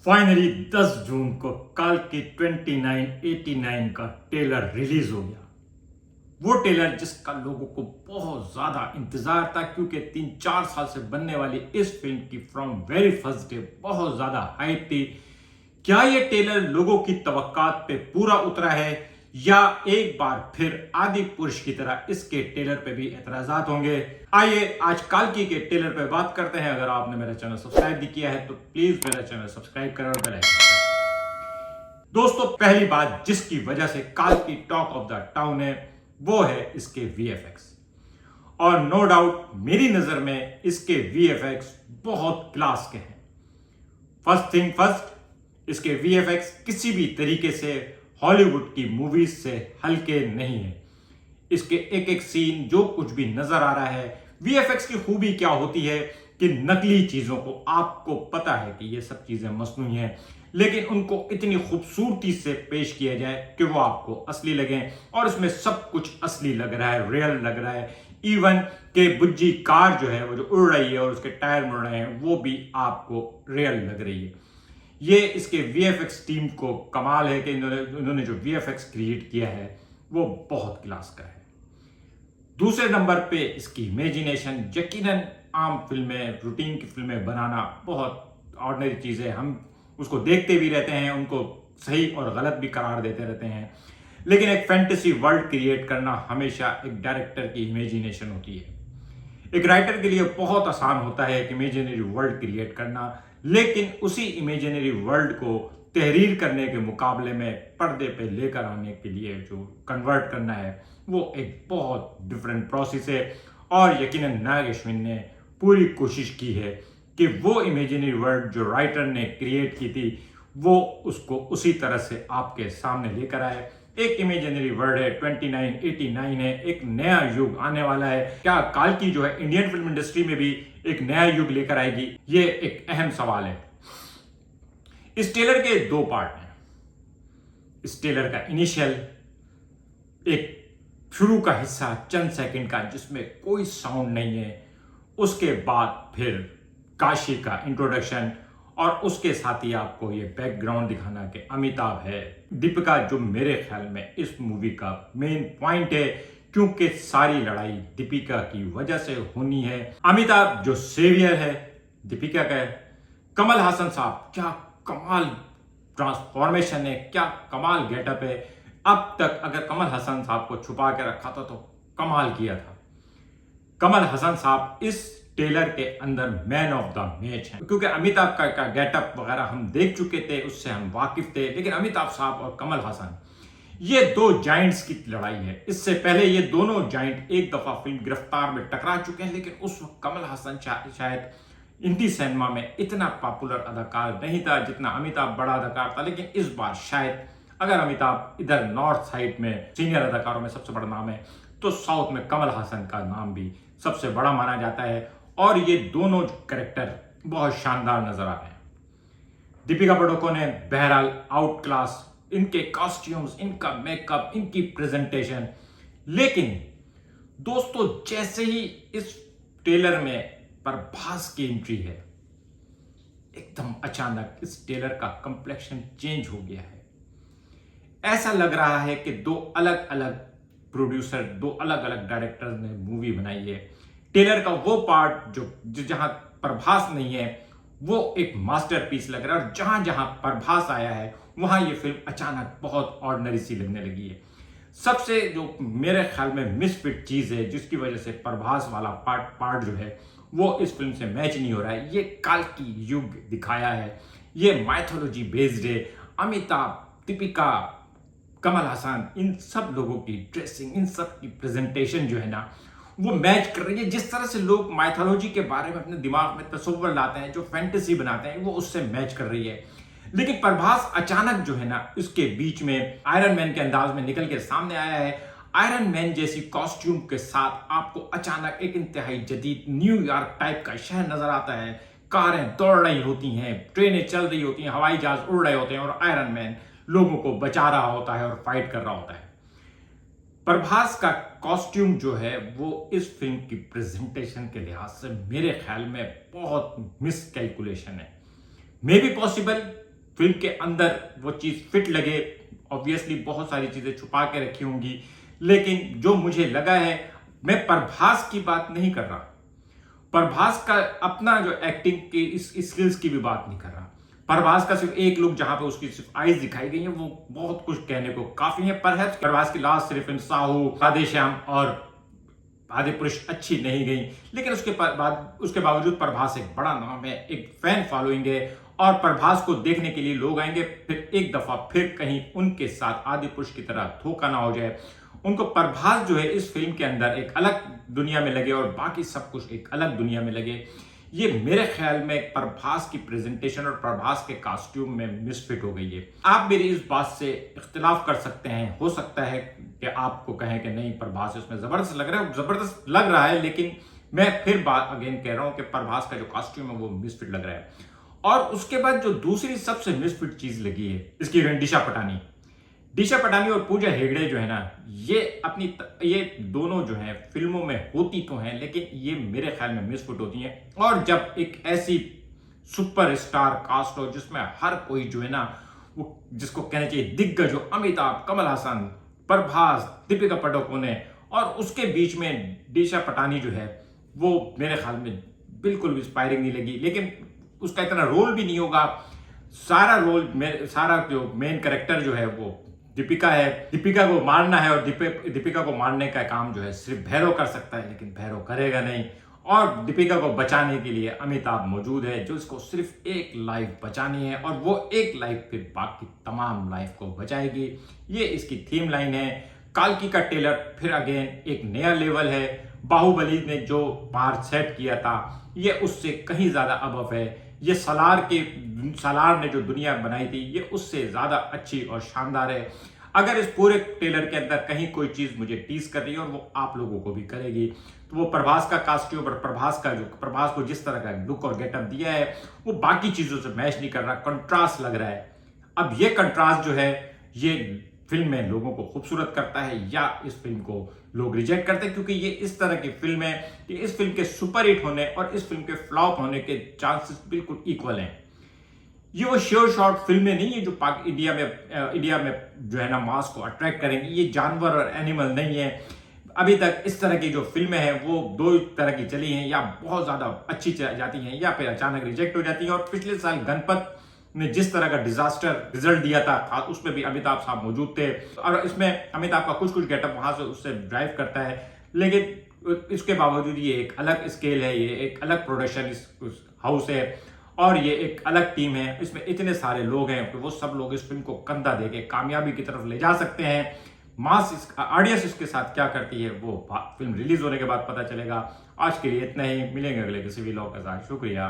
Finally 10 जून को कल की 2989 का ट्रेलर रिलीज हो गया। वो ट्रेलर जिसका लोगों को बहुत ज्यादा इंतजार था, क्योंकि 3-4 साल से बनने वाली इस फिल्म की फ्रॉम वेरी फर्स्ट डे बहुत ज्यादा हाइप थी। क्या ये ट्रेलर लोगों की तवक्कात पे पूरा उतरा है, या एक बार फिर आदि पुरुष की तरह इसके ट्रेलर पे भी एतराजात होंगे? आइए आज काल्की के ट्रेलर पे बात करते हैं। अगर आपने मेरा चैनल सब्सक्राइब नहीं किया है तो प्लीज मेरा चैनल सब्सक्राइब करें और बेल आइकन। दोस्तों, पहली बात जिसकी वजह से काल्की टॉक ऑफ द टाउन है वो है इसके वीएफएक्स। और नो डाउट मेरी नजर में इसके वीएफएक्स बहुत क्लास के हैं। फर्स्ट थिंग फर्स्ट, इसके वीएफएक्स किसी भी तरीके से हॉलीवुड की मूवीज से हल्के नहीं है। इसके एक एक सीन जो कुछ भी नजर आ रहा है, वीएफएक्स की खूबी क्या होती है कि नकली चीजों को आपको पता है कि ये सब चीजें मसनूई हैं, लेकिन उनको इतनी खूबसूरती से पेश किया जाए कि वो आपको असली लगे। और इसमें सब कुछ असली लग रहा है, रियल लग रहा है। इवन के बुज्जी कार जो है वो जो उड़ रही है और उसके टायर मुड़ रहे हैं वो भी आपको रियल लग रही है। ये इसके वीएफएक्स टीम को कमाल है कि इन्होंने जो वीएफएक्स क्रिएट किया है वो बहुत क्लास का है। दूसरे नंबर पे इसकी इमेजिनेशन। यकीनन आम फिल्में, रूटीन की फिल्में बनाना बहुत ऑर्डिनरी चीज़ है, हम उसको देखते भी रहते हैं, उनको सही और गलत भी करार देते रहते हैं, लेकिन एक फैंटेसी वर्ल्ड क्रिएट करना हमेशा एक डायरेक्टर की इमेजिनेशन होती है। एक राइटर के लिए बहुत आसान होता है एक इमेजिनरी वर्ल्ड क्रिएट करना, लेकिन उसी इमेजिनरी वर्ल्ड को तहरीर करने के मुकाबले में पर्दे पे लेकर आने के लिए जो कन्वर्ट करना है वो एक बहुत डिफरेंट प्रोसेस है। और यकीनन नाग अश्विन ने पूरी कोशिश की है कि वो इमेजिनरी वर्ल्ड जो राइटर ने क्रिएट की थी वो उसको उसी तरह से आपके सामने लेकर आए। एक इमेजिनरी वर्ल्ड है, 2989 है, एक नया युग आने वाला है। क्या काल्की जो है इंडियन फिल्म इंडस्ट्री में भी एक नया युग लेकर आएगी? ये एक अहम सवाल है। इस ट्रेलर के दो पार्ट हैं। इस ट्रेलर का इनिशियल एक शुरू का हिस्सा चंद सेकंड का जिसमें कोई साउंड नहीं है, उसके बाद फिर काशी का इंट्रोडक्शन, और उसके साथ ही आपको ये बैकग्राउंड दिखाना कि अमिताभ है, दीपिका, जो मेरे ख्याल में इस मूवी का मेन पॉइंट है, क्योंकि सारी लड़ाई दीपिका की वजह से होनी है। अमिताभ जो सेवियर है दीपिका का है। कमल हासन साहब, क्या कमाल ट्रांसफॉर्मेशन है, क्या कमाल गेटअप है। अब तक अगर कमल हसन साहब को छुपा के रखा था तो कमाल किया था। कमल हसन साहब इस ट्रेलर के अंदर मैन ऑफ द मैच है, क्योंकि अमिताभ का गेटअप वगैरह हम देख चुके थे, उससे हम वाकिफ थे, लेकिन अमिताभ साहब और कमल हसन, ये दो जाइंट्स की लड़ाई है। इससे पहले ये दोनों जाइंट एक दफा फिल्म गिरफ्तार में टकरा चुके हैं, लेकिन उस वक्त कमल हसन शायद हिंदी सिनेमा में इतना पॉपुलर अदाकार नहीं था जितना अमिताभ बड़ा अदाकार था। लेकिन इस बार शायद अगर अमिताभ इधर नॉर्थ साइड में सीनियर अदाकारों में सबसे बड़ा नाम है, तो साउथ में कमल हासन का नाम भी सबसे बड़ा माना जाता है। और ये दोनों कैरेक्टर बहुत शानदार नजर आ रहे हैं। दीपिका पादुकोण ने बहरहाल आउट क्लास, इनके कॉस्ट्यूम्स, इनका मेकअप, इनकी प्रेजेंटेशन। लेकिन दोस्तों, जैसे ही इस ट्रेलर में प्रभास की एंट्री है, एकदम अचानक इस ट्रेलर का कंप्लेक्शन चेंज हो गया है। ऐसा लग रहा है कि दो अलग अलग प्रोड्यूसर, दो अलग अलग डायरेक्टर्स ने मूवी बनाई है। ट्रेलर का वो पार्ट जो जहां प्रभास नहीं है वो एक मास्टरपीस लग रहा है, और जहां जहां प्रभास आया है वहां ये फिल्म अचानक बहुत ऑर्डिनरी सी लगने लगी है। सबसे जो मेरे ख्याल में मिसफिट चीज है, जिसकी वजह से प्रभास वाला पार्ट जो है वो इस फिल्म से मैच नहीं हो रहा है, ये काल्की युग दिखाया है, ये माइथोलॉजी बेस्ड है। अमिताभ, दीपिका, कमल हसन, इन सब लोगों की ड्रेसिंग, इन सब की प्रेजेंटेशन जो है ना वो मैच कर रही है। जिस तरह से लोग माइथोलॉजी के बारे में अपने दिमाग में तस्वीर लाते हैं, जो फैंटेसी बनाते हैं, वो उससे मैच कर रही है। लेकिन प्रभास अचानक जो है ना इसके बीच में आयरन मैन के अंदाज में निकल के सामने आया है। आयरन मैन जैसी कॉस्ट्यूम के साथ आपको अचानक एक इंतहाई जदीद न्यूयॉर्क टाइप का शहर नजर आता है। कारें दौड़ रही होती हैं, ट्रेनें चल रही होती हैं, हवाई जहाज उड़ रहे होते हैं, और आयरन मैन लोगों को बचा रहा होता है और फाइट कर रहा होता है। प्रभास का कॉस्ट्यूम जो है वो इस फिल्म की प्रेजेंटेशन के लिहाज से मेरे ख्याल में बहुत मिस कैलकुलेशन है। मे बी पॉसिबल फिल्म के अंदर वो चीज़ फिट लगे। ऑब्वियसली बहुत सारी चीज़ें छुपा के रखी होंगी, लेकिन जो मुझे लगा है, मैं प्रभास की बात नहीं कर रहा, प्रभास का अपना जो एक्टिंग की इस स्किल्स की भी बात नहीं कर रहा। प्रभास का सिर्फ एक लुक जहां पे उसकी सिर्फ आईज दिखाई गई है, वो बहुत कुछ कहने को काफी है। पर प्रभास की लास्ट सिर्फ साहू, राधे श्याम और आदि पुरुष अच्छी नहीं गई, लेकिन उसके बावजूद प्रभास एक बड़ा नाम है, एक फैन फॉलोइंग है, और प्रभास को देखने के लिए लोग आएंगे। फिर एक दफा फिर कहीं उनके साथ आदि पुरुष की तरह धोखा ना हो जाए, उनको प्रभास जो है इस फिल्म के अंदर एक अलग दुनिया में लगे और बाकी सब कुछ एक अलग दुनिया में लगे। ये मेरे ख्याल में प्रभास की प्रेजेंटेशन और प्रभास के कॉस्ट्यूम में मिसफिट हो गई है। आप मेरी इस बात से इख्तिलाफ कर सकते हैं, हो सकता है कि आपको कहें कि नहीं प्रभास इसमें जबरदस्त लग रहा है, जबरदस्त लग रहा है, लेकिन मैं फिर बात अगेन कह रहा हूं कि प्रभास का जो कॉस्ट्यूम है वो मिसफिट लग रहा है। और उसके बाद जो दूसरी सबसे मिसफिट चीज लगी है, इसकी हीरोइन दिशा पटानी और पूजा हेगड़े जो है ना, ये दोनों जो हैं फिल्मों में होती तो हैं, लेकिन ये मेरे ख्याल में मिसफिट होती हैं। और जब एक ऐसी सुपरस्टार कास्ट हो जिसमें हर कोई जो है ना, वो जिसको कहना चाहिए दिग्गज हो, अमिताभ, कमल हासन, प्रभास, दीपिका पादुकोण, और उसके बीच में दिशा पटानी जो है वो मेरे ख्याल में बिल्कुल इंस्पायरिंग नहीं लगी। लेकिन उसका इतना रोल भी नहीं होगा, सारा जो मेन कैरेक्टर जो है वो दीपिका है, दीपिका को मारना है, और दीपिका को मारने का काम जो है सिर्फ भैरव कर सकता है, लेकिन भैरव करेगा नहीं। और दीपिका को बचाने के लिए अमिताभ मौजूद है, जो इसको सिर्फ एक लाइफ बचानी है, और वो एक लाइफ फिर बाकी तमाम लाइफ को बचाएगी। ये इसकी थीम लाइन है। काल्की का ट्रेलर फिर अगेन एक नया लेवल है। बाहुबली ने जो पार सेट किया था, ये उससे कहीं ज्यादा अबव है। ये सालार ने जो दुनिया बनाई थी, ये उससे ज्यादा अच्छी और शानदार है। अगर इस पूरे ट्रेलर के अंदर कहीं कोई चीज मुझे टीज कर रही है, और वो आप लोगों को भी करेगी, तो वो प्रभास का कॉस्ट्यूम और प्रभास को जिस तरह का लुक और गेटअप दिया है, वो बाकी चीजों से मैच नहीं कर रहा, कंट्रास्ट लग रहा है। अब ये कंट्रास्ट जो है, ये फिल्म में लोगों को खूबसूरत करता है, या इस फिल्म को लोग रिजेक्ट करते हैं, क्योंकि ये इस तरह की फिल्म है कि इस फिल्म के सुपरहिट होने और इस फिल्म के फ्लॉप होने के चांसेस बिल्कुल इक्वल हैं। ये वो श्योर शॉट फिल्में नहीं है जो इंडिया में जो है ना मास को अट्रैक्ट करेंगी। ये जानवर और एनिमल नहीं है। अभी तक इस तरह की जो फिल्में हैं वो दो तरह की चली हैं, या बहुत ज्यादा अच्छी जाती हैं, या फिर अचानक रिजेक्ट हो जाती हैं। और पिछले साल गणपत ने जिस तरह का डिजास्टर रिजल्ट दिया था, उसमें भी अमिताभ साहब मौजूद थे, और इसमें अमिताभ का कुछ गेटअप वहां से उससे ड्राइव करता है, लेकिन इसके बावजूद ये एक अलग स्केल है, ये एक अलग प्रोडक्शन हाउस है, और ये एक अलग टीम है। इसमें इतने सारे लोग हैं कि वो सब लोग इस फिल्म को कंधा देके कामयाबी की तरफ ले जा सकते हैं। ऑडियंस इसके साथ क्या करती है वो फिल्म रिलीज होने के बाद पता चलेगा। आज के लिए इतना ही, मिलेंगे अगले किसी भी व्लॉग के साथ। शुक्रिया।